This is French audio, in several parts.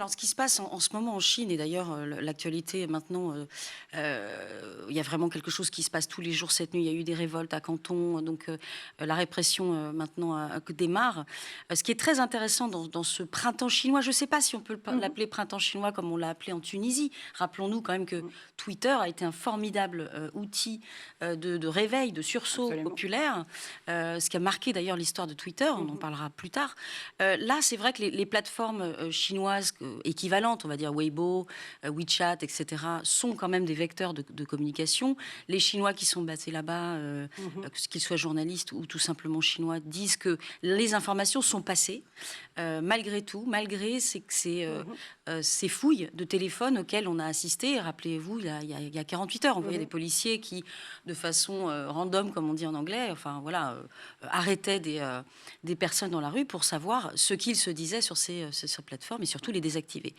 alors ce qui se passe en ce moment en Chine, et d'ailleurs l'actualité maintenant, il y a vraiment quelque chose qui se passe tous les jours. Cette nuit, il y a eu des révoltes à Canton, donc la répression maintenant démarre. Ce qui est très intéressant dans ce printemps chinois, je ne sais pas si on peut l'appeler printemps chinois comme on l'a appelé en Tunisie. Rappelons-nous quand même que Twitter a été un formidable outil de réveil, de sursaut populaire, ce qui a marqué d'ailleurs l'histoire de Twitter, on en parlera plus tard. Là, c'est vrai que les plateformes chinoises équivalentes, on va dire Weibo, WeChat, etc., sont quand même des vecteurs de communication. Les Chinois qui sont basés là-bas, qu'ils soient journalistes ou tout simplement chinois, disent que les informations sont passées, malgré tout, malgré ces fouilles de téléphone auxquelles on a assisté. Rappelez-vous, il y a 48 heures, on voyait des policiers qui, de façon random, comme on dit en anglais, enfin voilà, arrêtaient des personnes dans la rue pour savoir ce qu'ils se disaient sur ces plateformes et surtout les désactiver.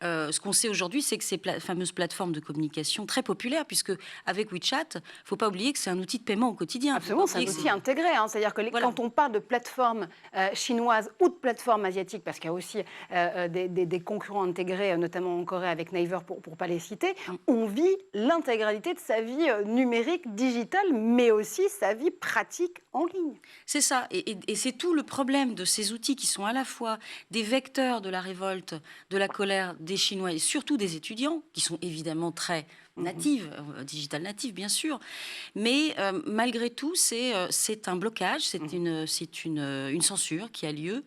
Ce qu'on sait aujourd'hui, c'est que ces fameuses plateformes de communication très populaires, puisque avec WeChat, il ne faut pas oublier que c'est un outil de paiement au quotidien. Absolument, c'est un outil intégré. Hein. C'est-à-dire que voilà. Quand on parle de plateformes chinoises ou de plateformes asiatiques, parce qu'il y a aussi des concurrents intégrés, notamment en Corée avec Naver, pour ne pas les citer, on vit l'intégralité de sa vie numérique, digitale, mais aussi sa vie pratique en ligne. C'est ça, et c'est tout le problème de ces outils qui sont à la fois des vecteurs de la révolte, de la colère des Chinois et surtout des étudiants, qui sont évidemment très natives, digital natives bien sûr, mais malgré tout c'est un blocage, c'est une censure qui a lieu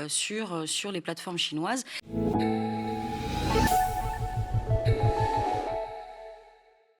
sur les plateformes chinoises.